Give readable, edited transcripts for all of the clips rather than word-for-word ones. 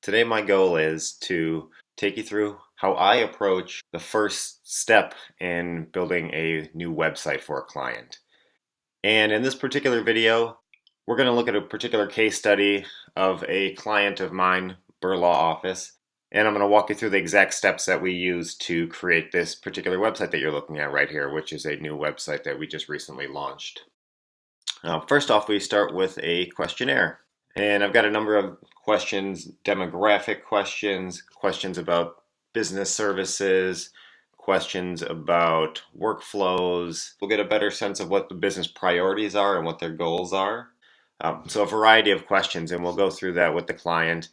Today my goal is to take you through how I approach the first step in building a new website for a client. And in this particular video, we're going to look at a particular case study of a client of mine, Burr Law Office, and I'm going to walk you through the exact steps that we use to create this particular website that you're looking at right here, which is a new website that we just recently launched. First off, we start with a questionnaire. And I've got a number of questions, demographic questions, questions about business services, questions about workflows. We'll get a better sense of what the business priorities are and what their goals are. So a variety of questions, and we'll go through that with the client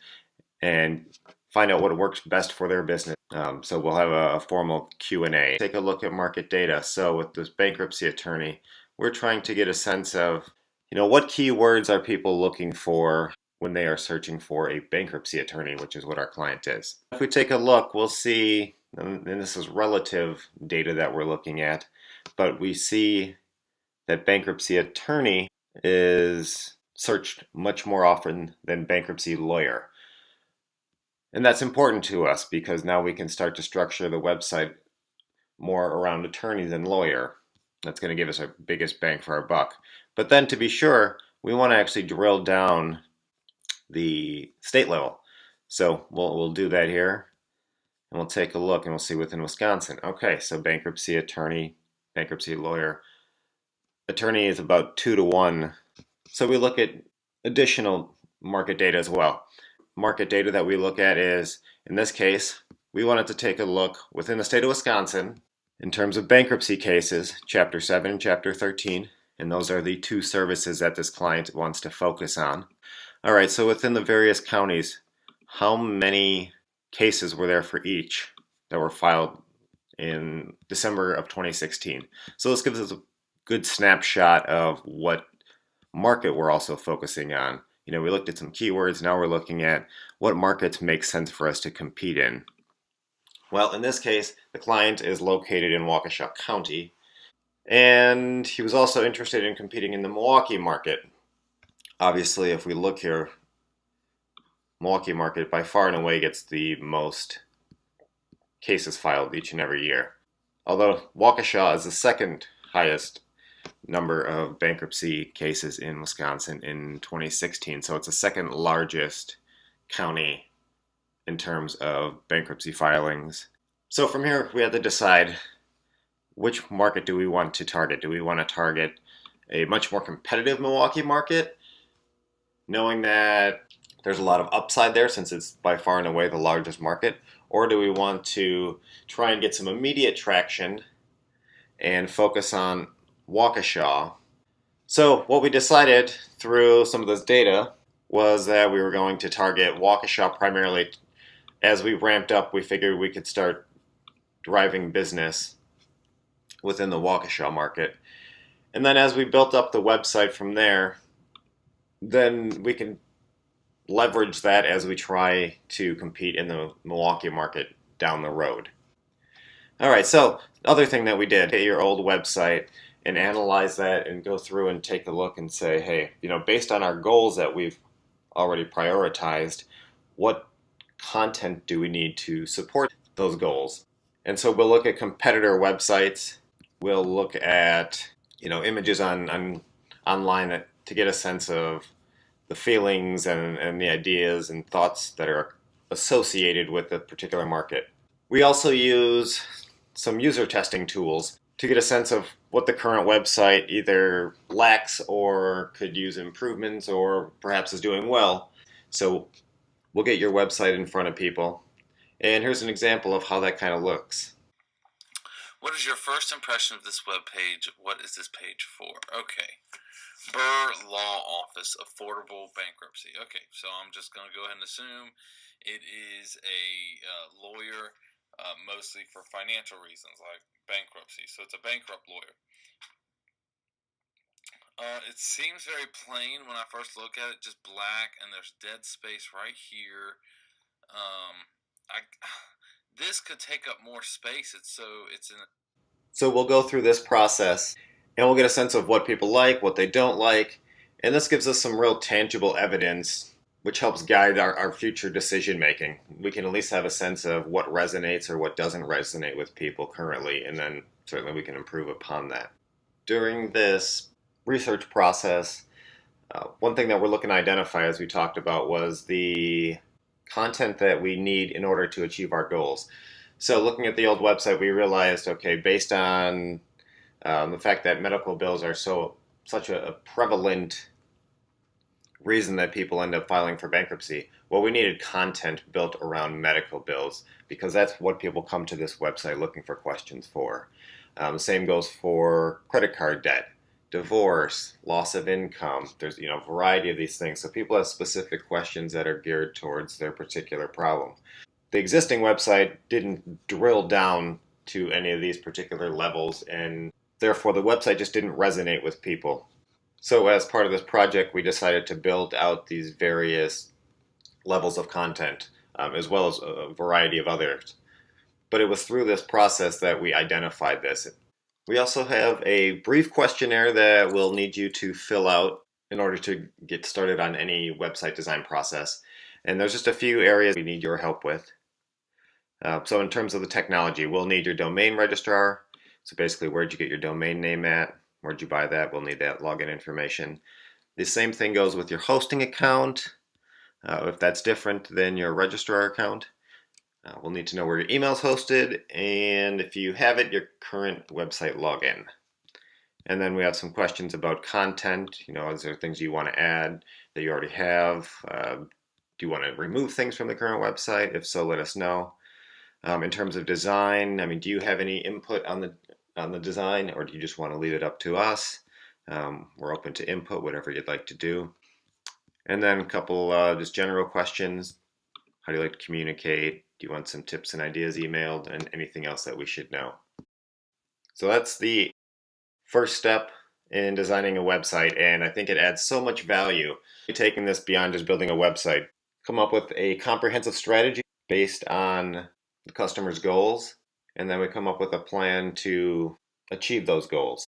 and find out what works best for their business. So we'll have a formal Q&A. Take a look at market data. So with this bankruptcy attorney, we're trying to get a sense of what keywords are people looking for when they are searching for a bankruptcy attorney, which is what our client is. If we take a look, we'll see, and this is relative data that we're looking at, but we see that bankruptcy attorney is searched much more often than bankruptcy lawyer. And that's important to us because now we can start to structure the website more around attorney than lawyer. That's going to give us our biggest bang for our buck. But then to be sure, we want to actually drill down the state level. So we'll do that here, and we'll take a look, and we'll see within Wisconsin. Okay, so bankruptcy attorney, bankruptcy lawyer. Attorney is about 2 to 1. So we look at additional market data as well. Market data that we look at is, in this case, we wanted to take a look within the state of Wisconsin in terms of bankruptcy cases, Chapter 7 and Chapter 13, and those are the two services that this client wants to focus on. All right, so within the various counties, how many cases were there for each that were filed in December of 2016? So this gives us a good snapshot of what market we're also focusing on. We looked at some keywords, now we're looking at what markets make sense for us to compete in. Well, in this case, the client is located in Waukesha County, and he was also interested in competing in the Milwaukee market. Obviously, if we look here, Milwaukee market by far and away gets the most cases filed each and every year. Although Waukesha is the second highest number of bankruptcy cases in Wisconsin in 2016, so it's the second largest county in terms of bankruptcy filings. So from here, we have to decide which market do we want to target. Do we want to target a much more competitive Milwaukee market, knowing that there's a lot of upside there since it's by far and away the largest market, or do we want to try and get some immediate traction and focus on Waukesha? So what we decided through some of this data was that we were going to target Waukesha primarily. As we ramped up, we figured we could start driving business within the Waukesha market. And then as we built up the website from there, then we can leverage that as we try to compete in the Milwaukee market down the road. All right, so other thing that we did, get your old website and analyze that and go through and take a look and say, hey, based on our goals that we've already prioritized, what content do we need to support those goals? And so we'll look at competitor websites. We'll look at images on online to get a sense of the feelings and the ideas and thoughts that are associated with a particular market. We also use some user testing tools to get a sense of what the current website either lacks or could use improvements or perhaps is doing well. So we'll get your website in front of people. And here's an example of how that kind of looks. What is your first impression of this web page? What is this page for? Okay. Burr Law Office, affordable bankruptcy. Okay, so I'm just going to go ahead and assume it is a lawyer, mostly for financial reasons like bankruptcy. So it's a bankrupt lawyer. It seems very plain when I first look at it, just black, and there's dead space right here. This could take up more space. So we'll go through this process, and we'll get a sense of what people like, what they don't like, and this gives us some real tangible evidence which helps guide our future decision making. We can at least have a sense of what resonates or what doesn't resonate with people currently, and then certainly we can improve upon that. During this research process, one thing that we're looking to identify, as we talked about, was the content that we need in order to achieve our goals. So looking at the old website, we realized, okay, based on the fact that medical bills are such a prevalent reason that people end up filing for bankruptcy, well, we needed content built around medical bills because that's what people come to this website looking for questions for. The same goes for credit card debt, divorce, loss of income. There's a variety of these things. So people have specific questions that are geared towards their particular problem. The existing website didn't drill down to any of these particular levels, and therefore the website just didn't resonate with people. So as part of this project, we decided to build out these various levels of content, as well as a variety of others. But it was through this process that we identified this. We also have a brief questionnaire that we'll need you to fill out in order to get started on any website design process. And there's just a few areas we need your help with. So in terms of the technology, we'll need your domain registrar. So basically, where'd you get your domain name at? Where'd you buy that? We'll need that login information. The same thing goes with your hosting account. If that's different than your registrar account, we'll need to know where your email is hosted, and if you have it, your current website login. And then we have some questions about content. Is there things you want to add that you already have? Do you want to remove things from the current website? If so, let us know. In terms of design, do you have any input on the design, or do you just want to leave it up to us? We're open to input, whatever you'd like to do. And then a couple just general questions. How do you like to communicate? Do you want some tips and ideas emailed, and anything else that we should know? So that's the first step in designing a website, and I think it adds so much value. Taking this beyond just building a website, come up with a comprehensive strategy based on the customer's goals, and then we come up with a plan to achieve those goals.